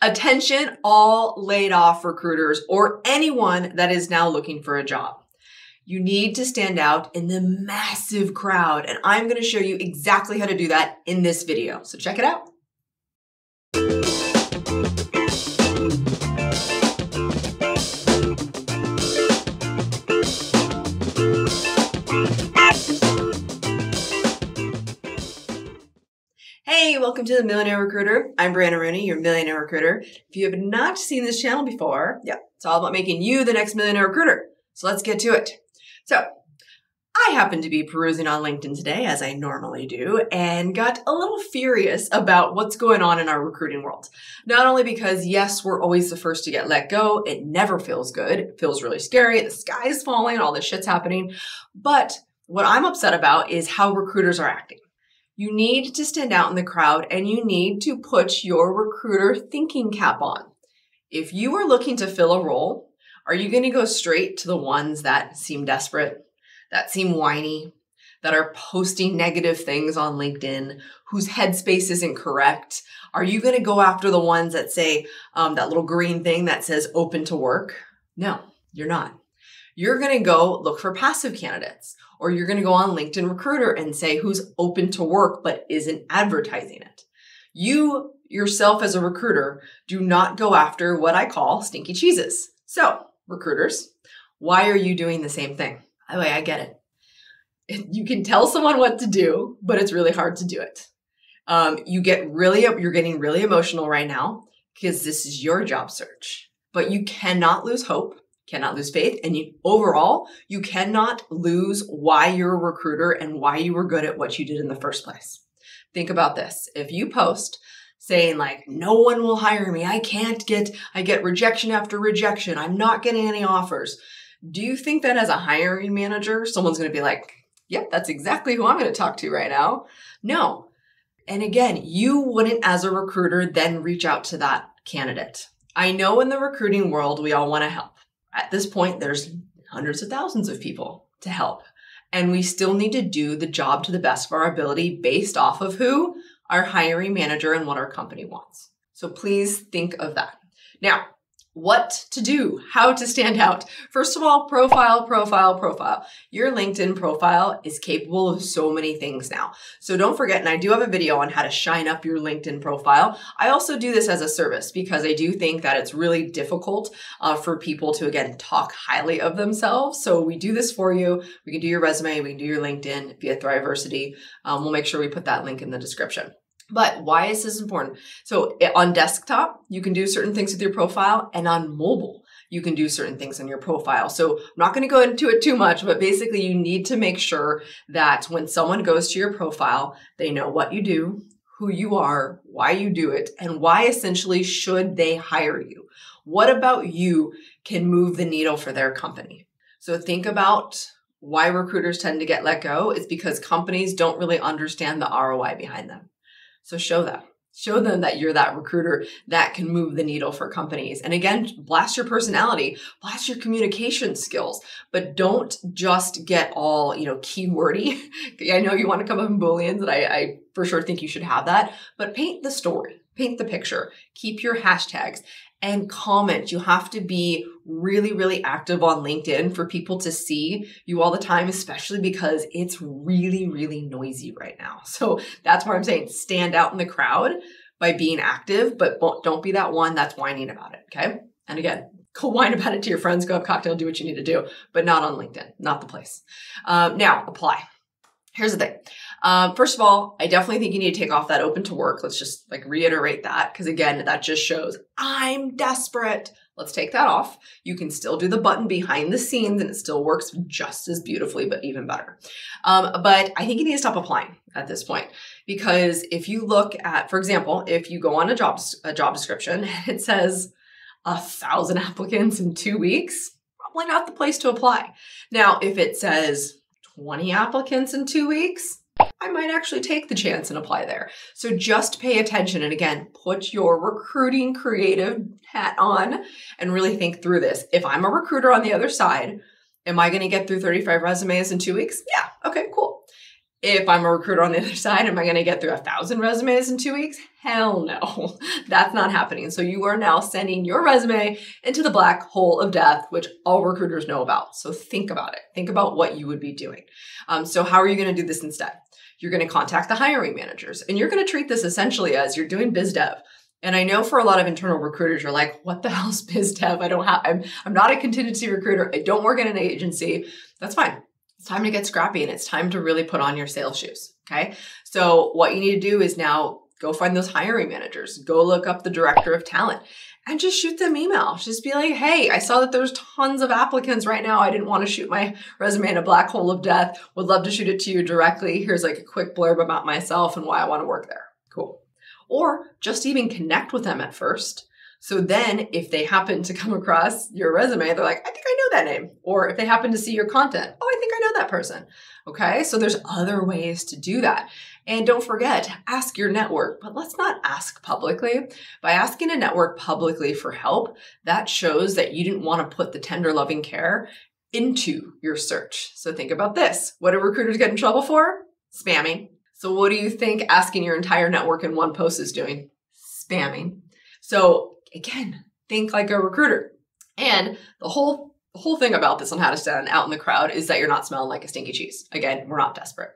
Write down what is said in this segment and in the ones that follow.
Attention, all laid off recruiters or anyone that is now looking for a job. You need to stand out in the massive crowd, and I'm going to show you exactly how to do that in this video. So check it out. Hey, welcome to the Millionaire Recruiter. I'm Brianna Rooney, your Millionaire Recruiter. If you have not seen this channel before, it's all about making you the next Millionaire Recruiter. So let's get to it. So I happened to be perusing on LinkedIn today, as I normally do, and got a little furious about what's going on in our recruiting world. Not only because, yes, we're always the first to get let go. It never feels good. It feels really scary. The sky is falling. All this shit's happening. But what I'm upset about is how recruiters are acting. You need to stand out in the crowd and you need to put your recruiter thinking cap on. If you are looking to fill a role, are you going to go straight to the ones that seem desperate, that seem whiny, that are posting negative things on LinkedIn, whose headspace isn't correct? Are you going to go after the ones that say that little green thing that says open to work? No, you're not. You're going to go look for passive candidates, or you're going to go on LinkedIn Recruiter and say who's open to work but isn't advertising it. You yourself as a recruiter do not go after what I call stinky cheeses. So recruiters, why are you doing the same thing? By the way, I get it. You can tell someone what to do, but it's really hard to do it. You're getting really emotional right now because this is your job search, but you cannot lose hope. Cannot lose faith. And overall, you cannot lose why you're a recruiter and why you were good at what you did in the first place. Think about this. If you post saying like, no one will hire me. I get rejection after rejection. I'm not getting any offers. Do you think that as a hiring manager, someone's going to be like, yep, that's exactly who I'm going to talk to right now? No. And again, you wouldn't as a recruiter then reach out to that candidate. I know in the recruiting world, we all want to help. At this point, there's hundreds of thousands of people to help. And we still need to do the job to the best of our ability based off of who? Our hiring manager and what our company wants. So please think of that. Now, what to do, how to stand out. First of all, profile. Your LinkedIn profile is capable of so many things now. So don't forget, and I do have a video on how to shine up your LinkedIn profile. I also do this as a service because I do think that it's really difficult for people to, again, talk highly of themselves. So we do this for you. We can do your resume. We can do your LinkedIn via Thriversity. We'll make sure we put that link in the description. But why is this important? So on desktop, you can do certain things with your profile, and on mobile, you can do certain things on your profile. So I'm not going to go into it too much, but basically you need to make sure that when someone goes to your profile, they know what you do, who you are, why you do it, and why essentially should they hire you. What about you can move the needle for their company? So think about why recruiters tend to get let go. It's because companies don't really understand the ROI behind them. So show them that you're that recruiter that can move the needle for companies. And again, blast your personality, blast your communication skills, but don't just get all, keywordy. I know you want to come up in Booleans, and I for sure think you should have that, but paint the story, paint the picture, keep your hashtags, and comment. You have to be really, really active on LinkedIn for people to see you all the time, especially because it's really, really noisy right now. So that's why I'm saying stand out in the crowd by being active, but don't be that one that's whining about it, okay? And again, go whine about it to your friends, go have a cocktail, do what you need to do, but not on LinkedIn, not the place. Now, apply. Here's the thing. First of all, I definitely think you need to take off that open to work. Let's just reiterate that, because again, that just shows I'm desperate. Let's take that off. You can still do the button behind the scenes and it still works just as beautifully, but even better. But I think you need to stop applying at this point, because if you look at, for example, if you go on a job description and it says 1,000 applicants in 2 weeks, probably not the place to apply. Now, if it says 20 applicants in 2 weeks, I might actually take the chance and apply there. So just pay attention. And again, put your recruiting creative hat on and really think through this. If I'm a recruiter on the other side, am I going to get through 35 resumes in 2 weeks? Yeah. Okay, cool. If I'm a recruiter on the other side, am I going to get through 1,000 resumes in 2 weeks? Hell no, that's not happening. So you are now sending your resume into the black hole of death, which all recruiters know about. So think about it. Think about what you would be doing. So how are you going to do this instead? You're going to contact the hiring managers, and you're going to treat this essentially as you're doing biz dev. And I know for a lot of internal recruiters, you're like, what the hell's biz dev? I'm not a contingency recruiter. I don't work in an agency. That's fine. It's time to get scrappy, and it's time to really put on your sales shoes. Okay. So what you need to do is now go find those hiring managers, go look up the director of talent, and just shoot them email. Just be like, hey, I saw that there's tons of applicants right now. I didn't want to shoot my resume in a black hole of death. Would love to shoot it to you directly. Here's like a quick blurb about myself and why I want to work there. Cool. Or just even connect with them at first. So then if they happen to come across your resume, they're like, I think I know that name. Or if they happen to see your content, oh, I think I know that person. Okay. So there's other ways to do that. And don't forget, ask your network, but let's not ask publicly. By asking a network publicly for help, that shows that you didn't want to put the tender loving care into your search. So think about this. What do recruiters get in trouble for? Spamming. So what do you think asking your entire network in one post is doing? Spamming. So again, think like a recruiter. And the whole thing about this on how to stand out in the crowd is that you're not smelling like a stinky cheese. Again, we're not desperate.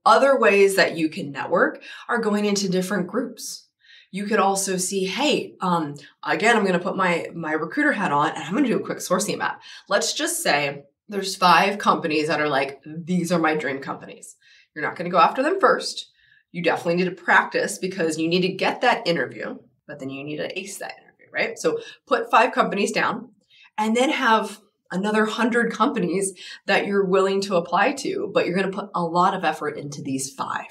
Other ways that you can network are going into different groups. You could also see, hey, again, I'm going to put my recruiter hat on and I'm going to do a quick sourcing map. Let's just say there's 5 companies that are like, these are my dream companies. You're not going to go after them first. You definitely need to practice because you need to get that interview, but then you need to ace that interview, right? So put 5 companies down and then have another 100 companies that you're willing to apply to, but you're going to put a lot of effort into these 5.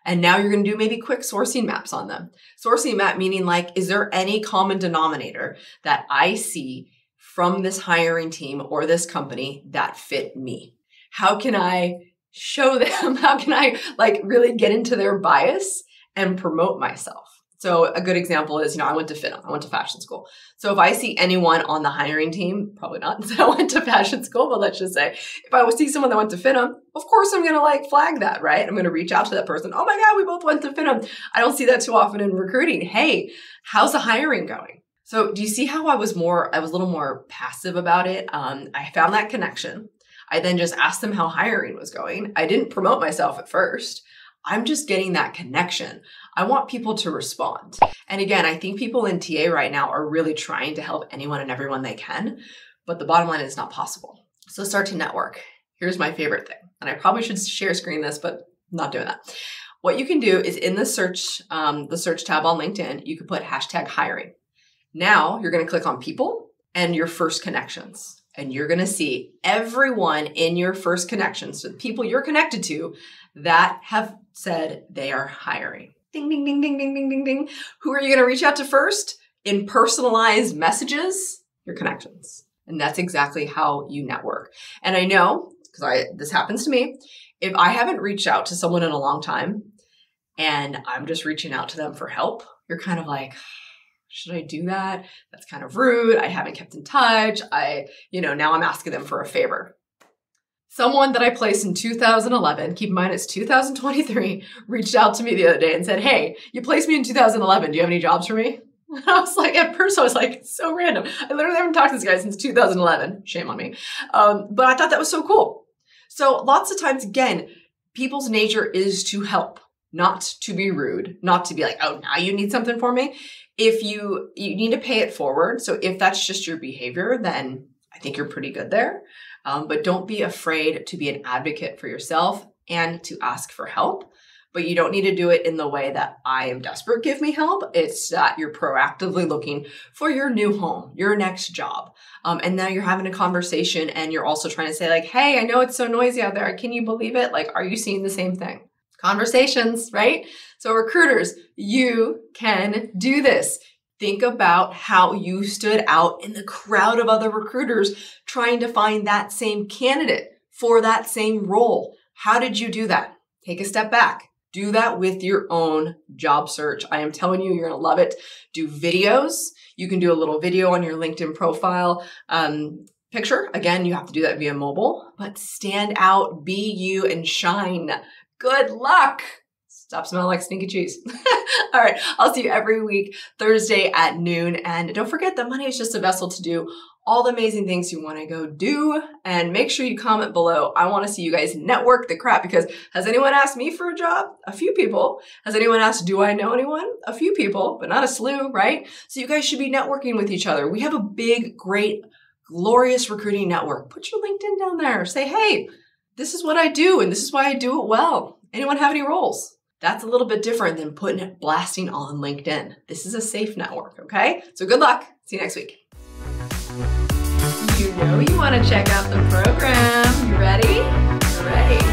And now you're going to do maybe quick sourcing maps on them. Sourcing map meaning like, is there any common denominator that I see from this hiring team or this company that fit me? How can I show them? How can I like really get into their bias and promote myself? So a good example is, I went to FINM. I went to fashion school. So if I see anyone on the hiring team, probably not, so I went to fashion school, but let's just say, if I see someone that went to FINM, of course I'm going to like flag that, right? I'm going to reach out to that person. Oh my God, we both went to FINM. I don't see that too often in recruiting. Hey, how's the hiring going? So do you see how I was a little more passive about it? I found that connection. I then just asked them how hiring was going. I didn't promote myself at first. I'm just getting that connection. I want people to respond. And again, I think people in TA right now are really trying to help anyone and everyone they can, but the bottom line is not possible. So start to network. Here's my favorite thing. And I probably should share screen this, but I'm not doing that. What you can do is in the search tab on LinkedIn, you can put #hiring. Now you're going to click on people and your first connections. And you're going to see everyone in your first connections, so the people you're connected to that have said they are hiring. Ding, ding, ding, ding, ding, ding, ding, ding. Who are you going to reach out to first? In personalized messages, your connections. And that's exactly how you network. And I know, because this happens to me, if I haven't reached out to someone in a long time and I'm just reaching out to them for help, you're kind of like, should I do that? That's kind of rude. I haven't kept in touch. Now I'm asking them for a favor. Someone that I placed in 2011, keep in mind it's 2023, reached out to me the other day and said, hey, you placed me in 2011. Do you have any jobs for me? And I was like, at first I was like, it's so random. I literally haven't talked to this guy since 2011. Shame on me. But I thought that was so cool. So lots of times, again, people's nature is to help, not to be rude, not to be like, oh, now you need something for me. If you need to pay it forward. So if that's just your behavior, then I think you're pretty good there. But don't be afraid to be an advocate for yourself and to ask for help. But you don't need to do it in the way that I am desperate, give me help. It's that you're proactively looking for your new home, your next job. And now you're having a conversation and you're also trying to say like, hey, I know it's so noisy out there. Can you believe it? Like, are you seeing the same thing? Conversations, right? So recruiters, you can do this. Think about how you stood out in the crowd of other recruiters trying to find that same candidate for that same role. How did you do that? Take a step back. Do that with your own job search. I am telling you, you're going to love it. Do videos. You can do a little video on your LinkedIn profile. picture. Again, you have to do that via mobile, but stand out, be you, and shine. Good luck. Stop smelling like stinky cheese. All right, I'll see you every week, Thursday at noon. And don't forget that money is just a vessel to do all the amazing things you want to go do. And make sure you comment below. I want to see you guys network the crap, because has anyone asked me for a job? A few people. Has anyone asked, do I know anyone? A few people, but not a slew, right? So you guys should be networking with each other. We have a big, great, glorious recruiting network. Put your LinkedIn down there. Say, hey, this is what I do, and this is why I do it well. Anyone have any roles? That's a little bit different than putting it, blasting on LinkedIn. This is a safe network, okay? So good luck. See you next week. You know you want to check out the program. You ready? You're ready.